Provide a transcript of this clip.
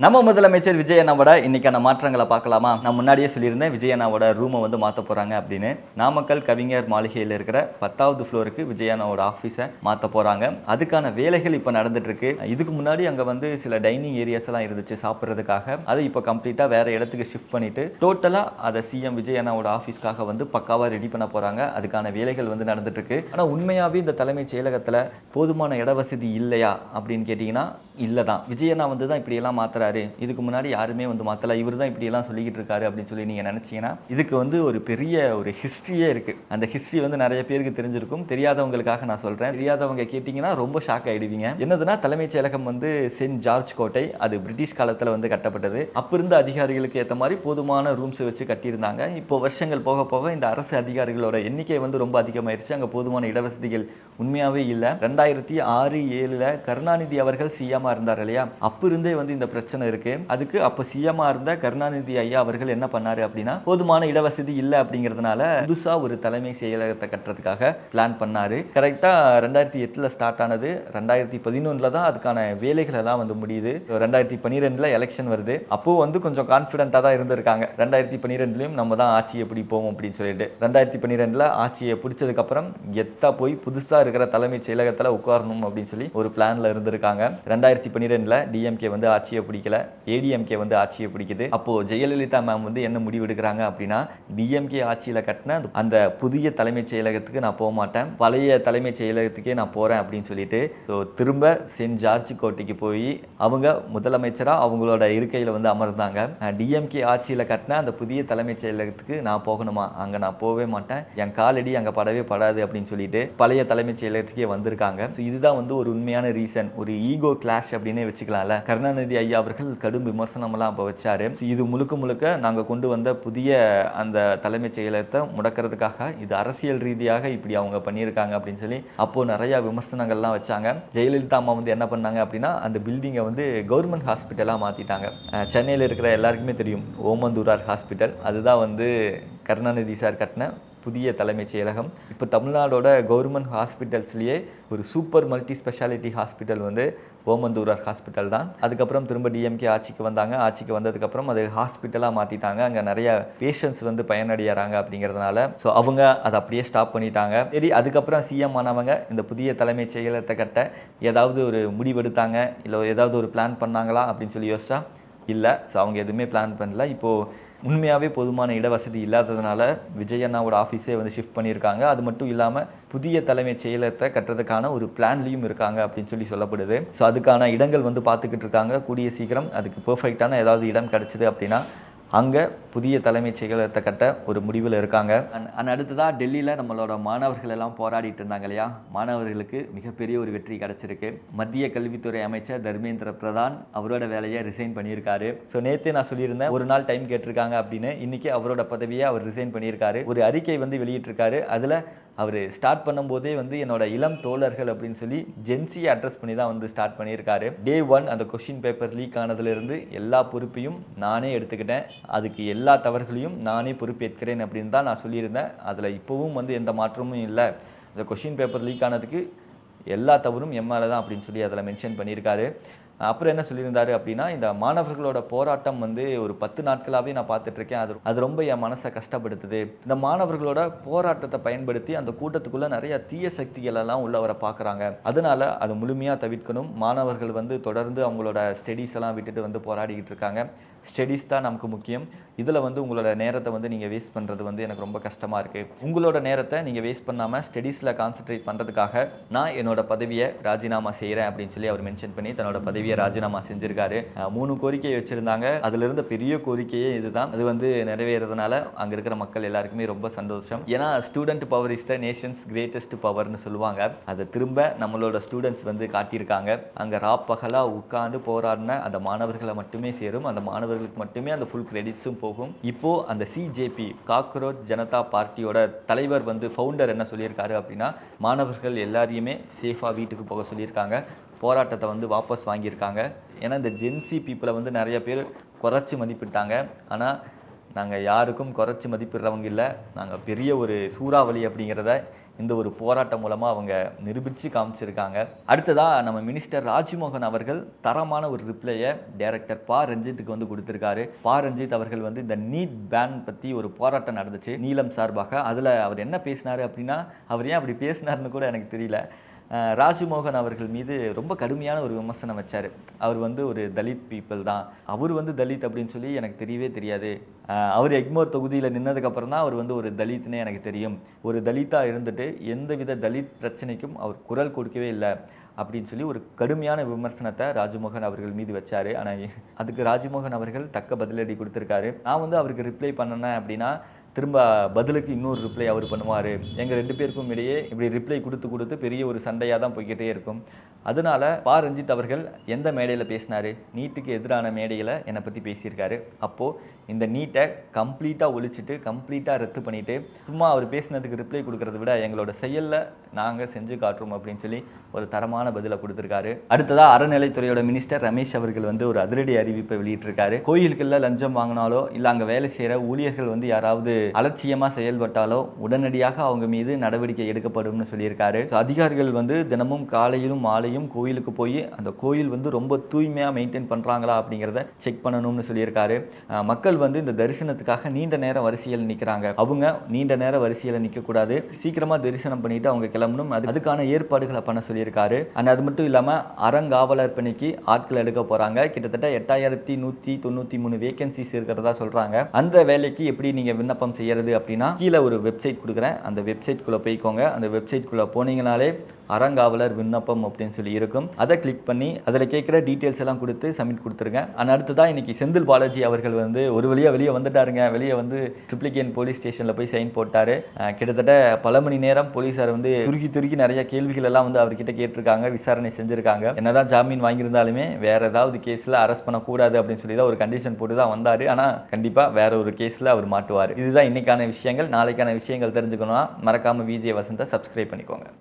நம்ம முதலமைச்சர் விஜய் அண்ணாவோட இன்னைக்கான மாற்றங்களை பார்க்கலாமா? நான் முன்னாடியே சொல்லியிருந்தேன் விஜய் அண்ணாவோட ரூமை வந்து மாற்ற போகிறாங்க அப்படின்னு. நாமக்கல் கவிஞர் மாளிகையில் இருக்கிற 10வது ஃப்ளோருக்கு விஜய் அண்ணாவோட ஆஃபீஸை மாற்ற போகிறாங்க. அதுக்கான வேலைகள் இப்போ நடந்துட்டு இருக்கு. இதுக்கு முன்னாடி அங்கே வந்து சில டைனிங் ஏரியாஸ் எல்லாம் இருந்துச்சு சாப்பிட்றதுக்காக. அதை இப்போ கம்ப்ளீட்டாக வேற இடத்துக்கு ஷிஃப்ட் பண்ணிட்டு டோட்டலாக அதை சிஎம் விஜய் அண்ணாவோட ஆஃபீஸ்க்காக வந்து பக்காவாக ரெடி பண்ண போகிறாங்க. அதுக்கான வேலைகள் வந்து நடந்துட்டு இருக்கு. ஆனால் உண்மையாகவே இந்த தலைமைச் செயலகத்தில் போதுமான இட வசதி இல்லையா அப்படின்னு கேட்டிங்கன்னா இல்லை தான். விஜய் அண்ணா வந்து தான் இப்படியெல்லாம் மாற்றுறாரு, இதுக்கு முன்னாடி யாருமே வந்து மாற்றலை, இவர் தான் இப்படியெல்லாம் சொல்லிக்கிட்டு இருக்காரு அப்படின்னு சொல்லி நீங்கள் நினச்சிங்கன்னா இதுக்கு வந்து ஒரு பெரிய ஒரு ஹிஸ்ட்ரியே இருக்குது. அந்த ஹிஸ்ட்ரி வந்து நிறைய பேருக்கு தெரிஞ்சிருக்கும். தெரியாதவங்களுக்காக நான் சொல்கிறேன். தெரியாதவங்க கேட்டிங்கன்னா ரொம்ப ஷாக் ஆகிடுவீங்க. என்னதுன்னா தலைமைச் செயலகம் வந்து சென்ட் ஜார்ஜ் கோட்டை, அது பிரிட்டிஷ் காலத்தில் வந்து கட்டப்பட்டது. அப்போ இருந்த அதிகாரிகளுக்கு ஏற்ற மாதிரி போதுமான ரூம்ஸ் வச்சு கட்டியிருந்தாங்க. இப்போ வருஷங்கள் போக போக இந்த அரசு அதிகாரிகளோட எண்ணிக்கை வந்து ரொம்ப அதிகமாயிருச்சு. அங்கே போதுமான இடவசதிகள் உண்மையாகவே இல்லை. 2006-7 கருணாநிதி அவர்கள் சிஎம் இருந்தார் இல்லையா, அப்ப இருந்தே வந்து இந்த பிரச்சனை இருக்கு. அதுக்கு அப்ப சிஎம்மா இருந்த கருணாநிதி ஐயா அவர்கள் என்ன பண்ணாரு அப்படின்னா, போதுமான இடவசதி இல்லை அப்படிங்கிறதுனால புதுசா ஒரு தலைமை செயலகத்தை கட்டுறதுக்காக பிளான் பண்ணாரு. கரெக்டா 2008 ஸ்டார்ட் ஆனது. 2011 தான் அதுக்கான வேலைகள் எல்லாம் வந்து முடியுது. 2012 எலெக்ஷன் வருது. அப்போ வந்து கொஞ்சம் கான்பிடண்டா தான் இருந்திருக்காங்க. 2012 நம்ம தான் ஆட்சியை பிடிப்போம் அப்படின்னு சொல்லிட்டு 2012 ஆட்சியை பிடிச்சதுக்கு அப்புறம் எத்தா போய் புதுசா இருக்கிற தலைமைச் செயலகத்துல உட்காரணும் அப்படின்னு சொல்லி ஒரு பிளான்ல இருந்திருக்காங்க. 2012 டிஎம்கே வந்து ஆட்சியை பிடிக்கல, ஏடிஎம்கே வந்து ஆட்சியை பிடிக்குது. அப்போ ஜெயலலிதா மேம் வந்து என்ன முடிவு எடுக்கிறாங்க அப்படின்னா, டிஎம்கே ஆட்சியில் கட்டின அந்த புதிய தலைமைச் செயலகத்துக்கு நான் போக மாட்டேன், பழைய தலைமைச் செயலகத்துக்கே நான் போகிறேன் அப்படின்னு சொல்லிட்டு ஸோ திரும்ப சென்ட் ஜார்ஜ் கோட்டைக்கு போய் அவங்க முதலமைச்சராக அவங்களோட இருக்கையில் வந்து அமர்ந்தாங்க. டிஎம்கே ஆட்சியில் கட்டின அந்த புதிய தலைமைச் செயலகத்துக்கு நான் போகணுமா, அங்கே நான் போகவே மாட்டேன், என் காலடி அங்கே படவே படாது அப்படின்னு சொல்லிட்டு பழைய தலைமைச் செயலகத்துக்கே வந்திருக்காங்க. ஸோ இதுதான் வந்து ஒரு உண்மையான ரீசன், ஒரு ஈகோ கிளாஷ் அப்படின்னே வச்சுக்கலாம்ல. கருணாநிதி ஐயா அவர்கள் கடும் விமர்சனமெல்லாம் அப்போ வச்சாரு. இது முழுக்க முழுக்க நாங்கள் கொண்டு வந்த புதிய அந்த தலைமைச் செயலகத்தை முடக்கிறதுக்காக இது அரசியல் ரீதியாக இப்படி அவங்க பண்ணியிருக்காங்க அப்படின்னு சொல்லி அப்போ நிறைய விமர்சனங்கள்லாம் வச்சாங்க. ஜெயலலிதா அம்மா வந்து என்ன பண்ணாங்க அப்படின்னா, அந்த பில்டிங்கை வந்து கவர்மெண்ட் ஹாஸ்பிட்டலாக மாற்றிட்டாங்க. சென்னையில் இருக்கிற எல்லாருக்குமே தெரியும் ஓமந்தூரார் ஹாஸ்பிட்டல், அதுதான் வந்து கருணாநிதி சார் கட்டின புதிய தலைமைச் செயலகம். இப்போ தமிழ்நாடோட கவர்மெண்ட் ஹாஸ்பிட்டல்ஸ்லேயே ஒரு சூப்பர் மல்டி ஸ்பெஷாலிட்டி ஹாஸ்பிட்டல் வந்து ஓமந்தூரார் ஹாஸ்பிட்டல் தான். அதுக்கப்புறம் திரும்ப டிஎம்கே ஆட்சிக்கு வந்தாங்க. ஆட்சிக்கு வந்ததுக்கப்புறம் அது ஹாஸ்பிட்டலாக மாற்றிட்டாங்க. அங்கே நிறைய பேஷண்ட்ஸ் வந்து பயனடைகிறாங்க அப்படிங்கிறதுனால ஸோ அவங்க அதை அப்படியே ஸ்டாப் பண்ணிட்டாங்க. சரி, அதுக்கப்புறம் சிஎம் ஆனவங்க இந்த புதிய தலைமைச் செயலகத்தை கட்ட ஏதாவது ஒரு முடிவெடுத்தாங்க, இல்லை ஏதாவது ஒரு பிளான் பண்ணாங்களா அப்படின்னு சொல்லி யோசிச்சா இல்லை. ஸோ அவங்க எதுவுமே பிளான் பண்ணல. இப்போது உண்மையாகவே போதுமான இடவசதி இல்லாததுனால விஜய் அண்ணாவோட ஆஃபீஸே வந்து ஷிஃப்ட் பண்ணியிருக்காங்க. அது மட்டும் இல்லாமல் புதிய தலைமைச் செயலகத்தை கட்டுறதுக்கான ஒரு பிளான்லையும் இருக்காங்க அப்படின்னு சொல்லி சொல்லப்படுது. ஸோ அதுக்கான இடங்கள் வந்து பார்த்துக்கிட்டு இருக்காங்க. கூடிய சீக்கிரம் அதுக்கு பெர்ஃபெக்டான ஏதாவது இடம் கிடச்சிது அப்படின்னா அங்கே புதிய தலைமைச் செயலகத்தை கட்ட ஒரு முடிவில் இருக்காங்க. அடுத்ததாக டெல்லியில் நம்மளோட மாணவர்கள் எல்லாம் போராடிட்டு இருந்தாங்க இல்லையா, மாணவர்களுக்கு மிகப்பெரிய ஒரு வெற்றி கிடச்சிருக்கு. மத்திய கல்வித்துறை அமைச்சர் தர்மேந்திர பிரதான் அவரோட வேலையை ரிசைன் பண்ணியிருக்காரு. ஸோ நேற்று நான் சொல்லியிருந்தேன் ஒரு நாள் டைம் கேட்டிருக்காங்க அப்படின்னு. இன்றைக்கி அவரோட பதவியை அவர் ரிசைன் பண்ணியிருக்காரு. ஒரு அறிக்கை வந்து வெளியிட்டிருக்காரு. அதில் அவர் ஸ்டார்ட் பண்ணும்போதே வந்து என்னோட இளம் தோழர்கள் அப்படின்னு சொல்லி ஜென்சியை அட்ரஸ் பண்ணி தான் வந்து ஸ்டார்ட் பண்ணியிருக்காரு. Day 1 அந்த கொஸ்டின் பேப்பர் லீக் ஆனதுலேருந்து எல்லா பொறுப்பையும் நானே எடுத்துக்கிட்டேன், அதுக்கு எல்லா தவறுகளையும் நானே பொறுப்பேற்கிறேன் அப்படின்னு தான் நான் சொல்லியிருந்தேன். அதில் இப்போவும் வந்து எந்த மாற்றமும் இல்லை. அந்த கொஸ்டின் பேப்பர் லீக் ஆனதுக்கு எல்லா தவறும் என் மேலே தான் அப்படின்னு சொல்லி அதில் மென்ஷன் பண்ணியிருக்காரு. அப்புறம் என்ன சொல்லியிருந்தாரு அப்படின்னா, இந்த மாணவர்களோட போராட்டம் வந்து ஒரு 10 நாட்களாகவே நான் பார்த்துட்ருக்கேன், அது ரொம்ப என் மனசை கஷ்டப்படுத்துது. இந்த மாணவர்களோட போராட்டத்தை பயன்படுத்தி அந்த கூட்டத்துக்குள்ளே நிறைய தீய சக்திகள் எல்லாம் உள்ள வர பார்க்குறாங்க. அதனால அதை முழுமையாக தவிர்க்கணும். மாணவர்கள் வந்து தொடர்ந்து அவங்களோட ஸ்டடீஸ் எல்லாம் விட்டுட்டு வந்து போராடிக்கிட்டு இருக்காங்க. ஸ்டடீஸ் தான் நமக்கு முக்கியம். இதில் வந்து உங்களோட நேரத்தை வந்து நீங்கள் வேஸ்ட் பண்ணுறது வந்து எனக்கு ரொம்ப கஷ்டமாக இருக்குது. உங்களோட நேரத்தை நீங்கள் வேஸ்ட் பண்ணாமல் ஸ்டடீஸில் கான்சென்ட்ரேட் பண்ணுறதுக்காக நான் என்னோட பதவியை ராஜினாமா செய்கிறேன் அப்படின்னு சொல்லி அவர் மென்ஷன் பண்ணி தன்னோட பதவியை ராஜினாமா செஞ்சுருக்காரு. 3 கோரிக்கையை வச்சுருந்தாங்க. அதில் இருந்த பெரிய கோரிக்கையே இதுதான். அது வந்து நிறைவேறதுனால அங்கே இருக்கிற மக்கள் எல்லாருக்குமே ரொம்ப சந்தோஷம். ஏன்னா student power is the nation's greatest பவர்னு சொல்லுவாங்க. அதை திரும்ப நம்மளோட ஸ்டூடெண்ட்ஸ் வந்து காட்டியிருக்காங்க. அங்கே ராப்பகலாக உட்காந்து போராடின அந்த மாணவர்களை மட்டுமே சேரும், அந்த மாணவர்களுக்கு மட்டுமே அந்த ஃபுல் கிரெடிட்ஸும் போகும். இப்போ அந்த சிஜேபி காக்ரோச் ஜனதா பார்ட்டியோட தலைவர் வந்து ஃபவுண்டர் என்ன சொல்லியிருக்காரு அப்படின்னா, மாணவர்கள் எல்லாரையுமே சேஃபாக வீட்டுக்கு போக சொல்லியிருக்காங்க. போராட்டத்தை வந்து வாபஸ் வாங்கியிருக்காங்க. ஏன்னா இந்த ஜென்சி பீப்புளை வந்து நிறைய பேர் குறைச்சி மதிப்பிட்டாங்க. ஆனால் நாங்கள் யாருக்கும் குறைச்சி மதிப்பிடுறவங்க இல்லை, நாங்கள் பெரிய ஒரு சூறாவளி அப்படிங்கிறத இந்த ஒரு போராட்டம் மூலமாக அவங்க நிரூபித்து காமிச்சிருக்காங்க. அடுத்ததாக நம்ம மினிஸ்டர் ராஜ்மோகன் அவர்கள் தரமான ஒரு ரிப்ளையை டைரக்டர் பா ரஞ்சித்துக்கு வந்து கொடுத்துருக்காரு. பா ரஞ்சித் அவர்கள் வந்து இந்த நீட் பேன் பற்றி ஒரு போராட்டம் நடந்துச்சு நீலம் சார்பாக. அதில் அவர் என்ன பேசினார் அப்படின்னா, அவர் ஏன் அப்படி பேசினார்னு கூட எனக்கு தெரியல. ராஜ்மோகன் அவர்கள் மீது ரொம்ப கடுமையான ஒரு விமர்சனம் வச்சார். அவர் வந்து ஒரு தலித் பீப்புள் தான், அவர் வந்து தலித் அப்படின்னு சொல்லி எனக்கு தெரியவே தெரியாது. அவர் எக்மோர் தொகுதியில் நின்னதுக்கப்புறம் தான் அவர் வந்து ஒரு தலித்னே எனக்கு தெரியும். ஒரு தலித்தாக இருந்துட்டு எந்தவித தலித் பிரச்சனைக்கும் அவர் குரல் கொடுக்கவே இல்லை அப்படின்னு சொல்லி ஒரு கடுமையான விமர்சனத்தை ராஜ்மோகன் அவர்கள் மீது வச்சார். ஆனால் அதுக்கு ராஜ்மோகன் அவர்கள் தக்க பதிலடி கொடுத்துருக்காரு. நான் வந்து அவருக்கு ரிப்ளை பண்ணேன் அப்படின்னா திரும்ப பதிலுக்கு இன்னொரு ரிப்ளை அவர் பண்ணுவார். எங்கள் 2 பேருக்கும் இடையே இப்படி ரிப்ளை கொடுத்து பெரிய ஒரு சண்டையாக தான் போய்கிட்டே இருக்கும். அதனால பா ரஞ்சித் அவர்கள் எந்த மேடையில் பேசினார், நீட்டுக்கு எதிரான மேடையில் என்னை பற்றி பேசியிருக்காரு. அப்போது இந்த நீட்டை கம்ப்ளீட்டாக ஒழிச்சிட்டு கம்ப்ளீட்டாக ரத்து பண்ணிவிட்டு சும்மா அவர் பேசினதுக்கு ரிப்ளை கொடுக்கறத விட எங்களோட செயலில் நாங்கள் செஞ்சு காட்டுறோம் அப்படின்னு சொல்லி ஒரு தரமான பதிலை கொடுத்துருக்காரு. அடுத்ததாக அறநிலைத்துறையோட மினிஸ்டர் ரமேஷ் அவர்கள் வந்து ஒரு அதிரடி அறிவிப்பை வெளியிட்டிருக்காரு. கோயிலுக்குள்ள லஞ்சம் வாங்கினாலோ இல்லை அங்கே வேலை செய்கிற ஊழியர்கள் வந்து யாராவது அலட்சியமாக செயல்பட்டாலோ உடனடியாக அவங்க மீது நடவடிக்கை எடுக்கப்படும்னு சொல்லியிருக்காரு. அதிகாரிகள் வந்து தினமும் காலையிலும் மாலையும் கோயிலுக்கு போய் அந்த கோயில் வந்து ரொம்ப தூய்மையாக மெயின்டைன் பண்ணுறாங்களா அப்படிங்கிறத செக் பண்ணணும்னு சொல்லியிருக்காரு. மக்கள் வந்து இந்த தரிசனத்துக்காக நீண்ட நேரம் வரிசையில் நிற்கிறாங்க. அவங்க நீண்ட நேரம் வரிசையில் நிற்கக்கூடாது, சீக்கிரமாக தரிசனம் பண்ணிட்டு அவங்க கிளம்பணும். அதுக்கான ஏற்பாடுகளை பண்ண சொல்லியிருக்காரு. அது மட்டும் இல்லாமல் அறங்காவலர் பணிக்கு ஆட்கள் எடுக்க போகிறாங்க. கிட்டத்தட்ட 8193 வேகன்சிஸ் இருக்கிறதா சொல்கிறாங்க. அந்த வேலைக்கு எப்படி நீங்கள் விண்ணப்பம் செய்யறது அப்படின்னா கீழே ஒரு வெப்சைட் கொடுக்குறேன், அந்த வெப்சைட்குள்ளே போய்க்கோங்க. அந்த வெப்சைட்குள்ளே போனீங்கனாலே அறங்காவலர் விண்ணப்பம் அப்படின்னு சொல்லி இருக்கும். அதை கிளிக் பண்ணி அதில் கேட்குற டீட்டெயில்ஸ் எல்லாம் கொடுத்து சப்மிட் கொடுத்துருங்க. அடுத்ததான் இன்னைக்கு செந்தில் பாலாஜி அவர்கள் வந்து ஒரு வழியாக வெளியே வந்துட்டாருங்க. வெளியே வந்து ட்ரிப்ளிகேன் போலீஸ் ஸ்டேஷனில் போய் சைன் போட்டார். கிட்டத்தட்ட பல மணி நேரம் போலீஸார் வந்து துருக்கி நிறைய கேள்விகள் எல்லாம் வந்து அவர்கிட்ட கேட்டிருக்காங்க, விசாரணை செஞ்சுருக்காங்க. என்னதான் ஜாமீன் வாங்கியிருந்தாலுமே வேற ஏதாவது கேஸில் அரெஸ்ட் பண்ணக்கூடாது அப்படின்னு சொல்லி தான் ஒரு கண்டிஷன் போட்டு தான் வந்தார். ஆனால் கண்டிப்பாக வேற ஒரு கேஸில் அவர் மாட்டுவார். இதுதான் இன்னைக்கான விஷயங்கள். நாளைக்கான விஷயங்கள் தெரிஞ்சுக்கணும்னா மறக்காமல் விஜய் வசந்தை சப்ஸ்கிரைப் பண்ணிக்கோங்க.